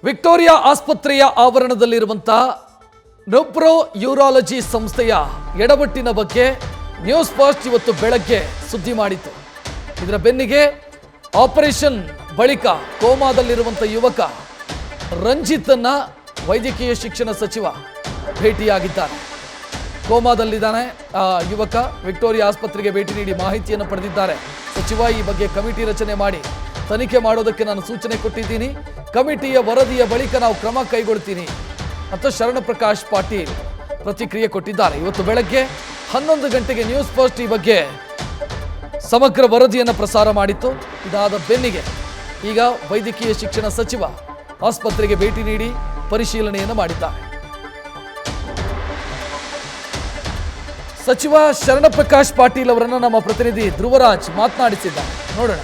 Victoria ಆಸ್ಪತ್ರೆಯ ಆವರಣದಲ್ಲಿರುವಂತಹ nephro urology ಸಂಸ್ಥೆಯ ಎಡವಟ್ಟಿನ ಬಗ್ಗೆ ನ್ಯೂಸ್ ಫಸ್ಟ್ ಇವತ್ತು ಬೆಳಗ್ಗೆ ಸುದ್ದಿ ಮಾಡಿತು. ಇದರ ಬೆನ್ನಿಗೆ ಆಪರೇಷನ್ ಬಳಿಕ ಕೋಮಾದಲ್ಲಿರುವಂತಹ ಯುವಕ ರಂಜಿತನ್ನ ವೈದ್ಯಕೀಯ ಶಿಕ್ಷಣ ಸಚಿವ ಭೇಟಿಯಾಗಿದ್ದಾರೆ. ಕೋಮಾದಲ್ಲಿದ್ದಾನೆ ಆ ಯುವಕ. ವಿಕ್ಟೋರಿಯಾ ಆಸ್ಪತ್ರೆಗೆ ಭೇಟಿ ನೀಡಿ ಮಾಹಿತಿಯನ್ನು ಪಡೆದಿದ್ದಾರೆ. ಸಚಿವ ಈ ಬಗ್ಗೆ ಕಮಿಟಿ ರಚನೆ ಮಾಡಿ ತನಿಖೆ ಮಾಡೋದಕ್ಕೆ ನಾನು ಸೂಚನೆ ಕೊಟ್ಟಿದ್ದೀನಿ. ಕಮಿಟಿಯ ವರದಿಯ ಬಳಿಕ ನಾವು ಕ್ರಮ ಕೈಗೊಳ್ತೀನಿ ಅಂತ ಶರಣಪ್ರಕಾಶ್ ಪಾಟೀಲ್ ಪ್ರತಿಕ್ರಿಯೆ ಕೊಟ್ಟಿದ್ದಾರೆ. ಇವತ್ತು ಬೆಳಗ್ಗೆ 11 ಗಂಟೆಗೆ ನ್ಯೂಸ್ ಫಸ್ಟ್ ಈ ಬಗ್ಗೆ ಸಮಗ್ರ ವರದಿಯನ್ನು ಪ್ರಸಾರ ಮಾಡಿತ್ತು. ಇದಾದ ಬೆನ್ನಿಗೆ ಈಗ ವೈದ್ಯಕೀಯ ಶಿಕ್ಷಣ ಸಚಿವ ಆಸ್ಪತ್ರೆಗೆ ಭೇಟಿ ನೀಡಿ ಪರಿಶೀಲನೆಯನ್ನು ಮಾಡಿದ್ದಾರೆ. ಸಚಿವ ಶರಣಪ್ರಕಾಶ್ ಪಾಟೀಲ್ ಅವರನ್ನು ನಮ್ಮ ಪ್ರತಿನಿಧಿ ಧ್ರುವರಾಜ್ ಮಾತನಾಡಿಸಿದ್ದಾರೆ. ನೋಡೋಣ.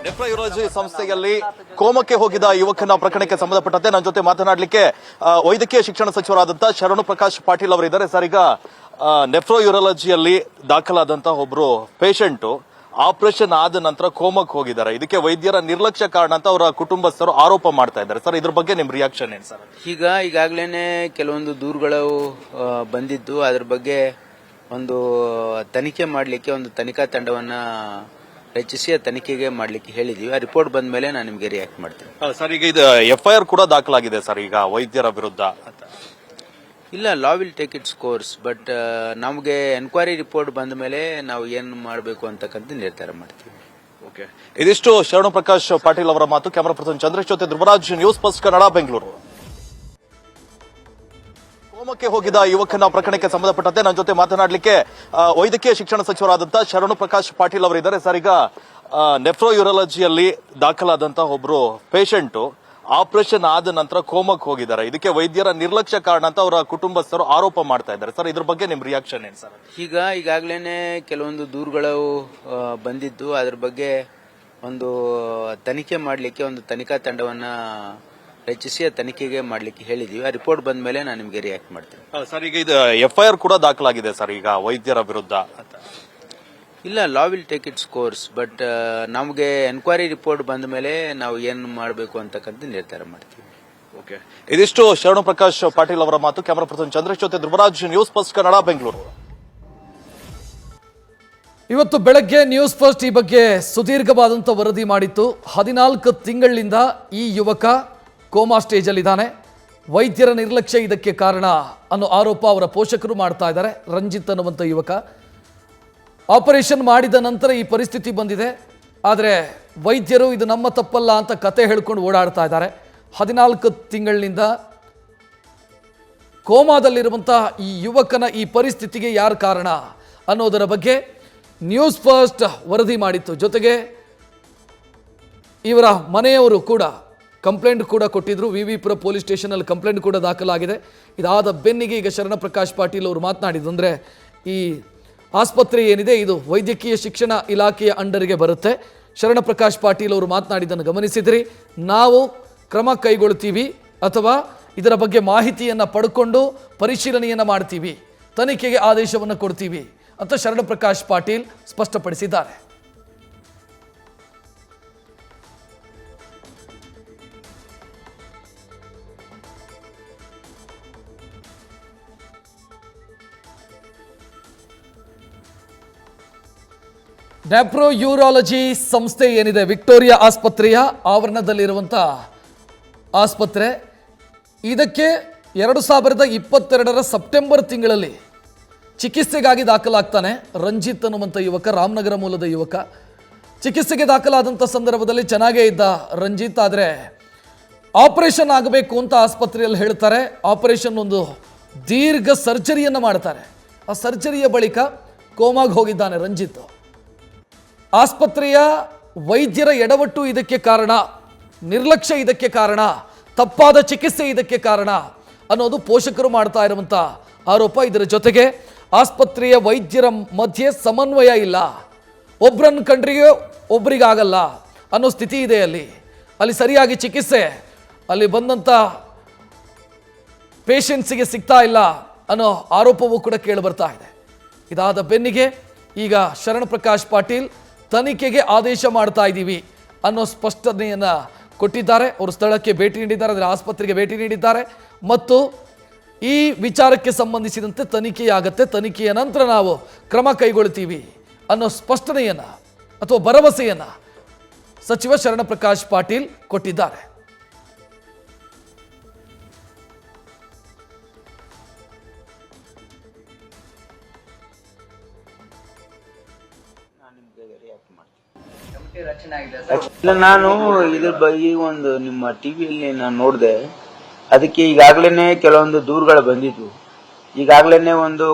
ನೆಫ್ರೋ ಯೂರಾಲಜಿ ಸಂಸ್ಥೆಯಲ್ಲಿ ಕೋಮಕ್ಕೆ ಹೋಗಿದ ಯುವಕನ ಪ್ರಕರಣಕ್ಕೆ ಸಂಬಂಧಪಟ್ಟಂತೆ ನನ್ನ ಜೊತೆ ಮಾತನಾಡಲಿಕ್ಕೆ ವೈದ್ಯಕೀಯ ಶಿಕ್ಷಣ ಸಚಿವರಾದಂತಹ ಶರಣಪ್ರಕಾಶ್ ಪಾಟೀಲ್ ಅವರಿದ್ದಾರೆ. ಸರ್, ಈಗ ನೆಫ್ರೋ ಯೂರಾಲಜಿಯಲ್ಲಿ ದಾಖಲಾದಂತಹ ಒಬ್ರು ಪೇಷಂಟ್ ಆಪರೇಷನ್ ಆದ ನಂತರ ಕೋಮಕ್ಕೆ ಹೋಗಿದ್ದಾರೆ. ಇದಕ್ಕೆ ವೈದ್ಯರ ನಿರ್ಲಕ್ಷ್ಯ ಕಾರಣ ಅಂತ ಅವರ ಕುಟುಂಬಸ್ಥರು ಆರೋಪ ಮಾಡ್ತಾ ಇದ್ದಾರೆ. ಸರ್, ಇದ್ರ ಬಗ್ಗೆ ನಿಮ್ ರಿಯಾಕ್ಷನ್ ಏನು ಸರ್? ಈಗಾಗಲೇ ಕೆಲವೊಂದು ದೂರುಗಳು ಬಂದಿದ್ದು, ಅದ್ರ ಬಗ್ಗೆ ಒಂದು ತನಿಖೆ ಮಾಡಲಿಕ್ಕೆ ಒಂದು ತನಿಖಾ ತಂಡವನ್ನ ರಚಿಸಿ ತನಿಖೆಗೆ ಮಾಡ್ಲಿಕ್ಕೆ ಹೇಳಿದೀವಿ. ಆ ರಿಪೋರ್ಟ್ ಬಂದ ಮೇಲೆ ನಾನು ನಿಮಗೆ ರಿಯಾಕ್ಟ್ ಮಾಡ್ತೀನಿ. ಸರ್, ಈಗ ಇದು FIR ಕೂಡ ದಾಖಲಾಗಿದೆ ಸರ್ ಈಗ ವೈದ್ಯರ ವಿರುದ್ಧ. ಇಲ್ಲ, law will take its course, but ನಮಗೆ ಎನ್ಕ್ವೈರಿ ರಿಪೋರ್ಟ್ ಬಂದ ಮೇಲೆ ನಾವು ಏನು ಮಾಡಬೇಕು ಅಂತಕ್ಕಂಥ ನಿರ್ಧಾರ ಮಾಡ್ತೀವಿ. ಓಕೆ, ಇದಿಷ್ಟು ಶರಣಪ್ರಕಾಶ್ ಪಾಟೀಲ್ ಅವರ ಮಾತು. ಕ್ಯಾಮರಾ ಪರ್ಸನ್ ಚಂದ್ರೇಶ್ ಜೊತೆ ಧ್ರುವರಾಜ್, ನ್ಯೂಸ್ ಫಸ್ಟ್ ಕನ್ನಡ, ಬೆಂಗಳೂರು. ಕೋಮಕ್ಕೆ ಹೋಗಿದ ಯುವಕನ ಪ್ರಕರಣಕ್ಕೆ ಸಂಬಂಧಪಟ್ಟಂತೆ ನನ್ನ ಜೊತೆ ಮಾತನಾಡಲಿಕ್ಕೆ ವೈದ್ಯಕೀಯ ಶಿಕ್ಷಣ ಸಚಿವರಾದಂತಹ ಶರಣಪ್ರಕಾಶ್ ಪಾಟೀಲ್ ಅವರಿದ್ದಾರೆ. ಸರ್, ಈಗ ನೆಫ್ರೋ ಯೂರಾಲಜಿಯಲ್ಲಿ ದಾಖಲಾದಂತಹ ಒಬ್ರು ಪೇಷಂಟ್ ಆಪರೇಷನ್ ಆದ ನಂತರ ಕೋಮಕ್ಕೆ ಹೋಗಿದ್ದಾರೆ. ಇದಕ್ಕೆ ವೈದ್ಯರ ನಿರ್ಲಕ್ಷ್ಯ ಕಾರಣ ಅಂತ ಅವರ ಕುಟುಂಬಸ್ಥರು ಆರೋಪ ಮಾಡ್ತಾ ಇದ್ದಾರೆ. ಸರ್, ಇದ್ರ ಬಗ್ಗೆ ನಿಮ್ ರಿಯಾಕ್ಷನ್ ಏನು ಸರ್? ಈಗಾಗಲೇ ಕೆಲವೊಂದು ದೂರುಗಳು ಬಂದಿದ್ದು, ಅದ್ರ ಬಗ್ಗೆ ಒಂದು ತನಿಖೆ ಮಾಡಲಿಕ್ಕೆ ಒಂದು ತನಿಖಾ ತಂಡವನ್ನ ರಚಿಸಿ ತನಿಖೆಗೆ ಮಾಡ್ಲಿಕ್ಕೆ ಹೇಳಿದೀವಿ. ಆ ರಿಪೋರ್ಟ್ ಬಂದ ಮೇಲೆ ನಾನು ನಿಮಗೆ ರಿಯಾಕ್ಟ್ ಮಾಡ್ತೀನಿ. ಸರ್, ಈಗ ಇದು FIR ಕೂಡ ದಾಖಲಾಗಿದೆ ಸರ್ ಈಗ ವೈದ್ಯರ ವಿರುದ್ಧ. ಇಲ್ಲ, law will take its course, but ನಮಗೆ ಎನ್ಕ್ವೈರಿ ರಿಪೋರ್ಟ್ ಬಂದ ಮೇಲೆ ನಾವು ಏನು ಮಾಡಬೇಕು ಅಂತಕ್ಕಂಥ ನಿರ್ಧಾರ ಮಾಡ್ತೀವಿ. ಓಕೆ, ಇದಿಷ್ಟು ಶರಣಪ್ರಕಾಶ್ ಪಾಟೀಲ್ ಅವರ ಮಾತು. ಕ್ಯಾಮರಾ ಪರ್ಸನ್ ಚಂದ್ರೇಶ್ ಜೊತೆ ಧ್ರುವರಾಜ್, ನ್ಯೂಸ್ ಫಸ್ಟ್ ಕನ್ನಡ, ಬೆಂಗಳೂರು. ಇವತ್ತು ಬೆಳಗ್ಗೆ ನ್ಯೂಸ್ ಫಸ್ಟ್ ಈ ಬಗ್ಗೆ ಸುದೀರ್ಘವಾದಂಥ ವರದಿ ಮಾಡಿತ್ತು. 14 ತಿಂಗಳಿಂದ ಈ ಯುವಕ ಕೋಮಾ ಸ್ಟೇಜಲ್ಲಿದ್ದಾನೆ. ವೈದ್ಯರ ನಿರ್ಲಕ್ಷ್ಯ ಇದಕ್ಕೆ ಕಾರಣ ಅನ್ನೋ ಆರೋಪ ಅವರ ಪೋಷಕರು ಮಾಡ್ತಾ ಇದ್ದಾರೆ. ರಂಜಿತ್ ಅನ್ನುವಂಥ ಯುವಕ ಆಪರೇಷನ್ ಮಾಡಿದ ನಂತರ ಈ ಪರಿಸ್ಥಿತಿ ಬಂದಿದೆ. ಆದರೆ ವೈದ್ಯರು ಇದು ನಮ್ಮ ತಪ್ಪಲ್ಲ ಅಂತ ಕತೆ ಹೇಳ್ಕೊಂಡು ಓಡಾಡ್ತಾ ಇದ್ದಾರೆ. 14 ತಿಂಗಳಿನಿಂದ ಕೋಮಾದಲ್ಲಿರುವಂತಹ ಈ ಯುವಕನ ಈ ಪರಿಸ್ಥಿತಿಗೆ ಯಾರು ಕಾರಣ ಅನ್ನೋದರ ಬಗ್ಗೆ ನ್ಯೂಸ್ ಫಸ್ಟ್ ವರದಿ ಮಾಡಿತ್ತು. ಜೊತೆಗೆ ಇವರ ಮನೆಯವರು ಕೂಡ ಕಂಪ್ಲೇಂಟ್ ಕೂಡ ಕೊಟ್ಟಿದ್ರು. ವಿವಿಪುರ ಪೊಲೀಸ್ ಸ್ಟೇಷನಲ್ಲಿ ಕಂಪ್ಲೇಂಟ್ ಕೂಡ ದಾಖಲಾಗಿದೆ. ಇದಾದ ಬೆನ್ನಿಗೆ ಈಗ ಶರಣಪ್ರಕಾಶ್ ಪಾಟೀಲ್ ಅವರು ಮಾತನಾಡಿದ್ದು, ಅಂದರೆ ಈ ಆಸ್ಪತ್ರೆ ಏನಿದೆ ಇದು ವೈದ್ಯಕೀಯ ಶಿಕ್ಷಣ ಇಲಾಖೆಯ ಅಂಡರ್ಗೆ ಬರುತ್ತೆ. ಶರಣಪ್ರಕಾಶ್ ಪಾಟೀಲ್ ಅವರು ಮಾತನಾಡಿದ್ದನ್ನು ಗಮನಿಸಿದ್ರಿ. ನಾವು ಕ್ರಮ ಕೈಗೊಳ್ತೀವಿ ಅಥವಾ ಇದರ ಬಗ್ಗೆ ಮಾಹಿತಿಯನ್ನು ಪಡ್ಕೊಂಡು ಪರಿಶೀಲನೆಯನ್ನು ಮಾಡ್ತೀವಿ, ತನಿಖೆಗೆ ಆದೇಶವನ್ನು ಕೊಡ್ತೀವಿ ಅಂತ ಶರಣಪ್ರಕಾಶ್ ಪಾಟೀಲ್ ಸ್ಪಷ್ಟಪಡಿಸಿದ್ದಾರೆ. ನೆಫ್ರೋ ಯೂರಾಲಜಿ ಸಂಸ್ಥೆ ಏನಿದೆ ವಿಕ್ಟೋರಿಯಾ ಆಸ್ಪತ್ರೆಯ ಆವರಣದಲ್ಲಿರುವಂಥ ಆಸ್ಪತ್ರೆ, ಇದಕ್ಕೆ 2022 ಸೆಪ್ಟೆಂಬರ್ ತಿಂಗಳಲ್ಲಿ ಚಿಕಿತ್ಸೆಗಾಗಿ ದಾಖಲಾಗ್ತಾನೆ ರಂಜಿತ್ ಅನ್ನುವಂಥ ಯುವಕ. ರಾಮನಗರ ಮೂಲದ ಯುವಕ. ಚಿಕಿತ್ಸೆಗೆ ದಾಖಲಾದಂಥ ಸಂದರ್ಭದಲ್ಲಿ ಚೆನ್ನಾಗೇ ಇದ್ದ ರಂಜಿತ್. ಆದರೆ ಆಪರೇಷನ್ ಆಗಬೇಕು ಅಂತ ಆಸ್ಪತ್ರೆಯಲ್ಲಿ ಹೇಳ್ತಾರೆ. ಆಪರೇಷನ್ ಒಂದು ದೀರ್ಘ ಸರ್ಜರಿಯನ್ನು ಮಾಡ್ತಾರೆ. ಆ ಸರ್ಜರಿಯ ಬಳಿಕ ಕೋಮಾಗೆ ಹೋಗಿದ್ದಾನೆ ರಂಜಿತ್. ಆಸ್ಪತ್ರೆಯ ವೈದ್ಯರ ಎಡವಟ್ಟು ಇದಕ್ಕೆ ಕಾರಣ, ನಿರ್ಲಕ್ಷ್ಯ ಇದಕ್ಕೆ ಕಾರಣ, ತಪ್ಪಾದ ಚಿಕಿತ್ಸೆ ಇದಕ್ಕೆ ಕಾರಣ ಅನ್ನೋದು ಪೋಷಕರು ಮಾಡ್ತಾ ಇರುವಂಥ ಆರೋಪ. ಇದರ ಜೊತೆಗೆ ಆಸ್ಪತ್ರೆಯ ವೈದ್ಯರ ಮಧ್ಯೆ ಸಮನ್ವಯ ಇಲ್ಲ. ಒಬ್ಬರನ್ನು ಕಂಡ್ರಿಗೆ ಒಬ್ಬರಿಗಾಗಲ್ಲ ಅನ್ನೋ ಸ್ಥಿತಿ ಇದೆ. ಅಲ್ಲಿ ಸರಿಯಾಗಿ ಚಿಕಿತ್ಸೆ ಅಲ್ಲಿ ಬಂದಂಥ ಪೇಷಂಟ್ಸಿಗೆ ಸಿಗ್ತಾ ಇಲ್ಲ ಅನ್ನೋ ಆರೋಪವೂ ಕೂಡ ಕೇಳಿಬರ್ತಾ ಇದೆ. ಇದಾದ ಬೆನ್ನಿಗೆ ಈಗ ಶರಣಪ್ರಕಾಶ್ ಪಾಟೀಲ್ ತನಿಖೆಗೆ ಆದೇಶ ಮಾಡ್ತಾ ಇದ್ದೀವಿ ಅನ್ನೋ ಸ್ಪಷ್ಟನೆಯನ್ನು ಕೊಟ್ಟಿದ್ದಾರೆ. ಅವರು ಸ್ಥಳಕ್ಕೆ ಭೇಟಿ ನೀಡಿದ್ದಾರೆ, ಅದರ ಆಸ್ಪತ್ರೆಗೆ ಭೇಟಿ ನೀಡಿದ್ದಾರೆ ಮತ್ತು ಈ ವಿಚಾರಕ್ಕೆ ಸಂಬಂಧಿಸಿದಂತೆ ತನಿಖೆಯಾಗತ್ತೆ, ತನಿಖೆಯ ನಂತರ ನಾವು ಕ್ರಮ ಕೈಗೊಳ್ತೀವಿ ಅನ್ನೋ ಸ್ಪಷ್ಟನೆಯನ್ನು ಅಥವಾ ಭರವಸೆಯನ್ನು ಸಚಿವ ಶರಣಪ್ರಕಾಶ್ ಪಾಟೀಲ್ ಕೊಟ್ಟಿದ್ದಾರೆ. ನಾನು ಇದ್ರ ಬಗ್ಗೆ ಒಂದು ನಿಮ್ಮ ಟಿವಿಯಲ್ಲಿ ನಾನು ನೋಡಿದೆ. ಅದಕ್ಕೆ ಈಗಾಗ್ಲೇನೆ ಕೆಲವೊಂದು ದೂರುಗಳು ಬಂದಿದ್ವು. ಈಗಾಗ್ಲೇನೆ ಒಂದು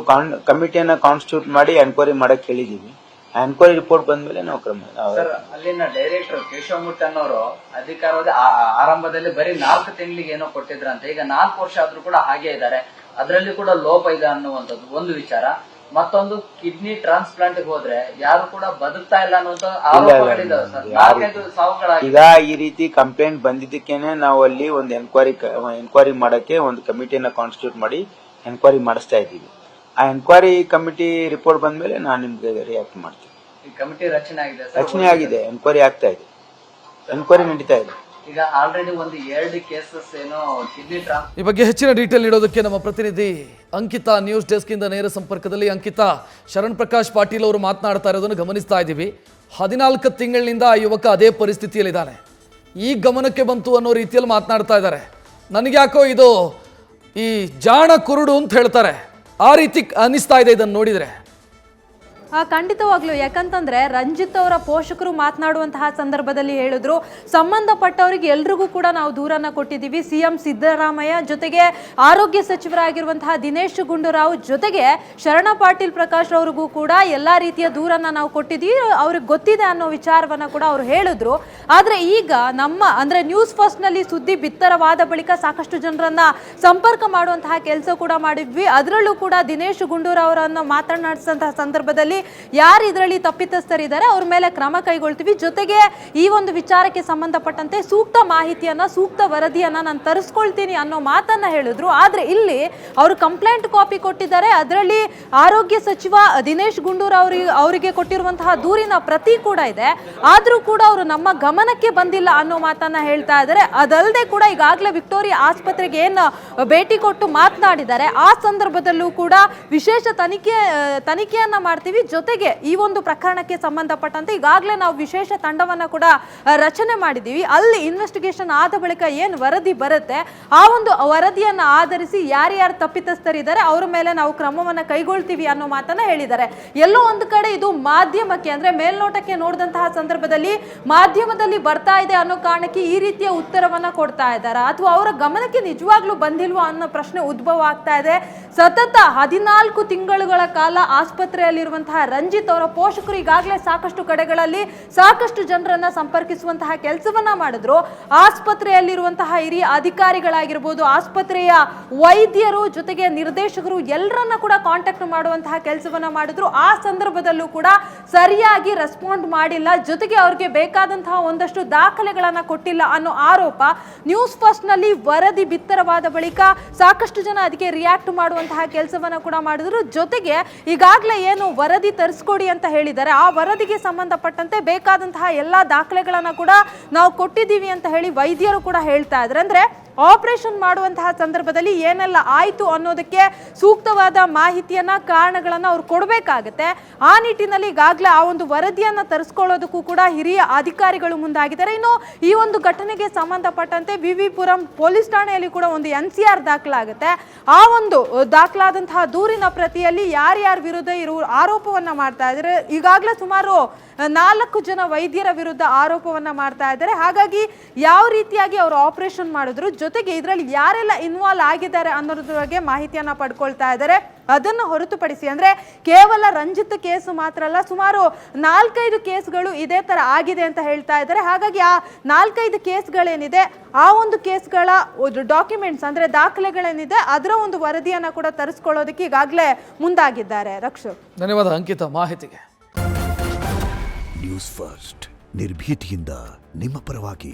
ಕಮಿಟಿಯನ್ನ ಕಾನ್ಸ್ಟಿಟ್ಯೂಟ್ ಮಾಡಿ ಎನ್ಕ್ವೈರಿ ಮಾಡಕ್ ಹೇಳಿದೀವಿ. ಎನ್ಕ್ವೈರಿ ರಿಪೋರ್ಟ್ ಬಂದ್ಮೇಲೆ ನಾವು ಕ್ರಮ. ಅಲ್ಲಿನ ಡೈರೆಕ್ಟರ್ ಕೇಶವಮೂರ್ತಿ ಅನ್ನೋರು ಅಧಿಕಾರದ ಆರಂಭದಲ್ಲಿ ಬರೀ 4 ತಿಂಗಳಿಗೆ ಏನೋ ಕೊಟ್ಟಿದ್ರಂತೆ. ಈಗ 4 ವರ್ಷ ಆದ್ರೂ ಕೂಡ ಹಾಗೆ ಇದ್ದಾರೆ. ಅದರಲ್ಲಿ ಕೂಡ ಲೋಪ ಇದೆ ಅನ್ನುವಂಥದ್ದು ಒಂದು ವಿಚಾರ. ಮತ್ತೊಂದು ಕಿಡ್ನಿ ಟ್ರಾನ್ಸ್ಪ್ಲಾಂಟ್ ಹೋದ್ರೆ ಯಾರು ಕೂಡ ಬದುಕ್ತಾ ಇಲ್ಲ ಅನ್ನುವಂತ ಆರೋಪಗಳಿದಾವೆ ಸರ್. 4-5 ಸಾವುಗಳಾಗಿದೆ. ಈಗ ಈ ರೀತಿ ಕಂಪ್ಲೇಂಟ್ ಬಂದಿದ್ದಕ್ಕೇನೆ ನಾವು ಅಲ್ಲಿ ಒಂದು ಎನ್ಕ್ವೈರಿ ಮಾಡಕ್ಕೆ ಒಂದು ಕಮಿಟಿಯನ್ನ ಕಾನ್ಸ್ಟಿಟ್ಯೂಟ್ ಮಾಡಿ ಎನ್ಕ್ವೈರಿ ಮಾಡಿಸ್ತಾ ಇದ್ದೀವಿ. ಆ ಎನ್ಕ್ವೈರಿ ಕಮಿಟಿ ರಿಪೋರ್ಟ್ ಬಂದ್ಮೇಲೆ ನಾನು ನಿಮ್ಗೆ ರಿಯಾಕ್ಟ್ ಮಾಡ್ತೀನಿ. ಈ ಕಮಿಟಿ ರಚನೆ ಆಗಿದೆ, ಎನ್ಕ್ವೈರಿ ಆಗ್ತಾ ಇದೆ, ಎನ್ಕ್ವೈರಿ ನಡೀತಾ ಇದೆ. ಈಗ ಆಲ್ರೆಡಿ ಒಂದು 2 ಕೇಸಸ್ ಏನೋ ಕಿಡ್ನಿ ಈ ಬಗ್ಗೆ ಹೆಚ್ಚಿನ ಡೀಟೇಲ್ ನೀಡೋದಕ್ಕೆ ನಮ್ಮ ಪ್ರತಿನಿಧಿ ಅಂಕಿತಾ ನ್ಯೂಸ್ ಡೆಸ್ಕ್ ಇಂದ ನೇರ ಸಂಪರ್ಕದಲ್ಲಿ. ಅಂಕಿತಾ, ಶರಣ್ ಪ್ರಕಾಶ್ ಪಾಟೀಲ್ ಅವರು ಮಾತನಾಡ್ತಾ ಇರೋದನ್ನು ಗಮನಿಸ್ತಾ ಇದ್ದೀವಿ. 14 ತಿಂಗಳಿನಿಂದ ಆ ಯುವಕ ಅದೇ ಪರಿಸ್ಥಿತಿಯಲ್ಲಿದ್ದಾನೆ. ಈ ಗಮನಕ್ಕೆ ಬಂತು ಅನ್ನೋ ರೀತಿಯಲ್ಲಿ ಮಾತನಾಡ್ತಾ ಇದ್ದಾರೆ. ನನಗೆ ಯಾಕೋ ಇದು ಈ ಜಾಣ ಕುರುಡು ಅಂತ ಹೇಳ್ತಾರೆ, ಆ ರೀತಿ ಅನಿಸ್ತಾ ಇದೆ ಇದನ್ನು ನೋಡಿದರೆ. ಖಂಡಿತವಾಗ್ಲೂ. ಯಾಕಂತಂದ್ರೆ ರಂಜಿತ್ ಅವರ ಪೋಷಕರು ಮಾತನಾಡುವಂತಹ ಸಂದರ್ಭದಲ್ಲಿ ಹೇಳಿದ್ರು, ಸಂಬಂಧಪಟ್ಟವರಿಗೆ ಎಲ್ರಿಗೂ ಕೂಡ ನಾವು ದೂರನ್ನ ಕೊಟ್ಟಿದ್ದೀವಿ. ಸಿಎಂ ಸಿದ್ದರಾಮಯ್ಯ ಜೊತೆಗೆ ಆರೋಗ್ಯ ಸಚಿವರಾಗಿರುವಂತಹ ದಿನೇಶ್ ಗುಂಡೂರಾವ್ ಜೊತೆಗೆ ಶರಣ ಪಾಟೀಲ್ ಪ್ರಕಾಶ್ ಅವ್ರಿಗೂ ಕೂಡ ಎಲ್ಲಾ ರೀತಿಯ ದೂರನ್ನ ನಾವು ಕೊಟ್ಟಿದ್ದೀವಿ, ಅವ್ರಿಗೆ ಗೊತ್ತಿದೆ ಅನ್ನೋ ವಿಚಾರವನ್ನ ಕೂಡ ಅವರು ಹೇಳಿದ್ರು. ಆದ್ರೆ ಈಗ ನಮ್ಮ ಅಂದ್ರೆ ನ್ಯೂಸ್ ಫಸ್ಟ್ ನಲ್ಲಿ ಸುದ್ದಿ ಬಿತ್ತರವಾದ ಬಳಿಕ ಸಾಕಷ್ಟು ಜನರನ್ನ ಸಂಪರ್ಕ ಮಾಡುವಂತಹ ಕೆಲಸ ಕೂಡ ಮಾಡಿದ್ವಿ. ಅದರಲ್ಲೂ ಕೂಡ ದಿನೇಶ್ ಗುಂಡೂರಾವ್ ಅವರನ್ನ ಮಾತನಾಡಿಸಿದಂತಹ ಸಂದರ್ಭದಲ್ಲಿ ಯಾರು ಇದರಲ್ಲಿ ತಪ್ಪಿತಸ್ಥರಿದ್ದಾರೆ ಅವ್ರ ಮೇಲೆ ಕ್ರಮ ಕೈಗೊಳ್ತೀವಿ, ಜೊತೆಗೆ ಈ ಒಂದು ವಿಚಾರಕ್ಕೆ ಸಂಬಂಧಪಟ್ಟಂತೆ ಸೂಕ್ತ ಮಾಹಿತಿಯನ್ನ ಸೂಕ್ತ ವರದಿಯನ್ನ ನಾನು ತರಿಸ್ಕೊಳ್ತೀನಿ ಅನ್ನೋ ಮಾತನ್ನ ಹೇಳಿದ್ರು. ಆದ್ರೆ ಇಲ್ಲಿ ಅವರು ಕಂಪ್ಲೇಂಟ್ ಕಾಪಿ ಕೊಟ್ಟಿದ್ದಾರೆ. ಅದರಲ್ಲಿ ಆರೋಗ್ಯ ಸಚಿವ ದಿನೇಶ್ ಗುಂಡೂರಾವ್ ಅವರಿಗೆ ಕೊಟ್ಟಿರುವಂತಹ ದೂರಿನ ಪ್ರತಿ ಕೂಡ ಇದೆ. ಆದ್ರೂ ಕೂಡ ಅವರು ನಮ್ಮ ಗಮನಕ್ಕೆ ಬಂದಿಲ್ಲ ಅನ್ನೋ ಮಾತನ್ನ ಹೇಳ್ತಾ ಇದ್ದಾರೆ. ಅದಲ್ಲದೆ ಕೂಡ ಈಗಾಗಲೇ ವಿಕ್ಟೋರಿಯಾ ಆಸ್ಪತ್ರೆಗೆ ಏನು ಭೇಟಿ ಕೊಟ್ಟು ಮಾತನಾಡಿದ್ದಾರೆ, ಆ ಸಂದರ್ಭದಲ್ಲೂ ಕೂಡ ವಿಶೇಷ ತನಿಖೆಯನ್ನ ಮಾಡ್ತೀವಿ, ಜೊತೆಗೆ ಈ ಒಂದು ಪ್ರಕರಣಕ್ಕೆ ಸಂಬಂಧಪಟ್ಟಂತೆ ಈಗಾಗಲೇ ನಾವು ವಿಶೇಷ ತಂಡವನ್ನ ಕೂಡ ರಚನೆ ಮಾಡಿದ್ದೀವಿ. ಅಲ್ಲಿ ಇನ್ವೆಸ್ಟಿಗೇಷನ್ ಆದ ಬಳಿಕ ಏನು ವರದಿ ಬರುತ್ತೆ ಆ ಒಂದು ವರದಿಯನ್ನ ಆಧರಿಸಿ ಯಾರ್ಯಾರು ತಪ್ಪಿತಸ್ಥರಿದ್ದಾರೆ ಅವರ ಮೇಲೆ ನಾವು ಕ್ರಮವನ್ನ ಕೈಗೊಳ್ತೀವಿ ಅನ್ನೋ ಮಾತನ್ನ ಹೇಳಿದ್ದಾರೆ. ಎಲ್ಲೋ ಒಂದು ಕಡೆ ಇದು ಮಾಧ್ಯಮಕ್ಕೆ ಅಂದ್ರೆ ಮೇಲ್ನೋಟಕ್ಕೆ ನೋಡಿದಂತಹ ಸಂದರ್ಭದಲ್ಲಿ ಮಾಧ್ಯಮದಲ್ಲಿ ಬರ್ತಾ ಇದೆ ಅನ್ನೋ ಕಾರಣಕ್ಕೆ ಈ ರೀತಿಯ ಉತ್ತರವನ್ನ ಕೊಡ್ತಾ ಇದ್ದಾರೆ, ಅಥವಾ ಅವರ ಗಮನಕ್ಕೆ ನಿಜವಾಗ್ಲೂ ಬಂದಿಲ್ವಾ ಅನ್ನೋ ಪ್ರಶ್ನೆ ಉದ್ಭವ ಆಗ್ತಾ ಇದೆ. ಸತತ 14 ತಿಂಗಳುಗಳ ಕಾಲ ಆಸ್ಪತ್ರೆಯಲ್ಲಿರುವಂತಹ ರಂಜಿತ್ ಅವರ ಪೋಷಕರು ಈಗಾಗಲೇ ಸಾಕಷ್ಟು ಕಡೆಗಳಲ್ಲಿ ಸಾಕಷ್ಟು ಜನರನ್ನ ಸಂಪರ್ಕಿಸುವಂತಹ ಕೆಲಸವನ್ನ ಮಾಡಿದ್ರು. ಆಸ್ಪತ್ರೆಯಲ್ಲಿರುವಂತಹ ಹಿರಿಯ ಅಧಿಕಾರಿಗಳಾಗಿರ್ಬೋದು, ಆಸ್ಪತ್ರೆಯ ವೈದ್ಯರು ಜೊತೆಗೆ ನಿರ್ದೇಶಕರು ಎಲ್ಲರನ್ನ ಕೂಡ ಕಾಂಟ್ಯಾಕ್ಟ್ ಮಾಡುವಂತಹ ಕೆಲಸವನ್ನ ಮಾಡಿದ್ರು. ಆ ಸಂದರ್ಭದಲ್ಲೂ ಕೂಡ ಸರಿಯಾಗಿ ರೆಸ್ಪಾಂಡ್ ಮಾಡಿಲ್ಲ, ಜೊತೆಗೆ ಅವ್ರಿಗೆ ಬೇಕಾದಂತಹ ಒಂದಷ್ಟು ದಾಖಲೆಗಳನ್ನ ಕೊಟ್ಟಿಲ್ಲ ಅನ್ನೋ ಆರೋಪ ನ್ಯೂಸ್ ಫಸ್ಟ್ ನಲ್ಲಿ ವರದಿ ಬಿತ್ತರವಾದ ಬಳಿಕ ಸಾಕಷ್ಟು ಜನ ಅದಕ್ಕೆ ರಿಯಾಕ್ಟ್ ಮಾಡುವಂತಹ ಕೆಲಸವನ್ನ ಕೂಡ ಮಾಡಿದ್ರು. ಜೊತೆಗೆ ಈಗಾಗಲೇ ಏನು ವರದಿ ತರಿಸ್ಕೊಡಿ ಅಂತ ಹೇಳಿದ್ದಾರೆ, ಆ ವರದಿಗೆ ಸಂಬಂಧಪಟ್ಟಂತೆ ಬೇಕಾದಂತಹ ಎಲ್ಲಾ ದಾಖಲೆಗಳನ್ನ ಕೂಡ ನಾವು ಕೊಟ್ಟಿದ್ದೀವಿ ಅಂತ ಹೇಳಿ ವೈದ್ಯರು ಕೂಡ ಹೇಳ್ತಾ ಇದ್ದಾರೆ. ಅಂದ್ರೆ ಆಪರೇಷನ್ ಮಾಡುವಂತಹ ಸಂದರ್ಭದಲ್ಲಿ ಏನೆಲ್ಲ ಆಯ್ತು ಅನ್ನೋದಕ್ಕೆ ಸೂಕ್ತವಾದ ಮಾಹಿತಿಯನ್ನ ಕಾರಣಗಳನ್ನ ಅವ್ರು ಕೊಡಬೇಕಾಗತ್ತೆ. ಆ ನಿಟ್ಟಿನಲ್ಲಿ ಈಗಾಗಲೇ ಆ ಒಂದು ವರದಿಯನ್ನ ತರಿಸ್ಕೊಳ್ಳೋದಕ್ಕೂ ಕೂಡ ಹಿರಿಯ ಅಧಿಕಾರಿಗಳು ಮುಂದಾಗಿದ್ದಾರೆ. ಇನ್ನು ಈ ಒಂದು ಘಟನೆಗೆ ಸಂಬಂಧಪಟ್ಟಂತೆ ವಿವಿಪುರಂ ಪೊಲೀಸ್ ಠಾಣೆಯಲ್ಲಿ ಕೂಡ ಒಂದು NCR ದಾಖಲಾಗುತ್ತೆ. ಆ ಒಂದು ದಾಖಲಾದಂತಹ ದೂರಿನ ಪ್ರತಿಯಲ್ಲಿ ಯಾರ್ಯಾರ ವಿರುದ್ಧ ಇರುವ ಆರೋಪವನ್ನ ಮಾಡ್ತಾ ಇದ್ದಾರೆ, ಈಗಾಗಲೇ ಸುಮಾರು 4 ಜನ ವೈದ್ಯರ ವಿರುದ್ಧ ಆರೋಪವನ್ನ ಮಾಡ್ತಾ ಇದ್ದಾರೆ. ಹಾಗಾಗಿ ಯಾವ ರೀತಿಯಾಗಿ ಅವರು ಆಪರೇಷನ್ ಮಾಡಿದ್ರು, ಜೊತೆಗೆ ಇದರಲ್ಲಿ ಯಾರೆಲ್ಲ ಇನ್ವಾಲ್ವ್ ಆಗಿದ್ದಾರೆ ಅನ್ನೋದ್ರ ಬಗ್ಗೆ ಮಾಹಿತಿಯನ್ನ ಪಡ್ಕೊಳ್ತಾ ಇದ್ದಾರೆ. ಅದನ್ನು ಹೊರತುಪಡಿಸಿ ಅಂದ್ರೆ ಕೇವಲ ರಂಜಿತ್ ಕೇಸು ಮಾತ್ರ ಅಲ್ಲ, ಸುಮಾರು 4-5 ಕೇಸ್ಗಳು ಇದೇ ತರ ಆಗಿದೆ ಅಂತ ಹೇಳ್ತಾ ಇದ್ದಾರೆ. ಹಾಗಾಗಿ ಆ 4-5 ಕೇಸ್ಗಳೇನಿದೆ ಆ ಒಂದು ಕೇಸ್ಗಳ ಡಾಕ್ಯುಮೆಂಟ್ಸ್ ಅಂದ್ರೆ ದಾಖಲೆಗಳೇನಿದೆ ಅದರ ಒಂದು ವರದಿಯನ್ನ ಕೂಡ ತರಿಸ್ಕೊಳ್ಳೋದಕ್ಕೆ ಈಗಾಗಲೇ ಮುಂದಾಗಿದ್ದಾರೆ. ರಕ್ಷಕ್, ಧನ್ಯವಾದ ಅಂಕಿತಾ ಮಾಹಿತಿಗೆ. ನ್ಯೂಸ್ ಫಸ್ಟ್ ನಿರ್ಭೀತಿಯಿಂದ ನಿಮ್ಮ ಪರವಾಗಿ.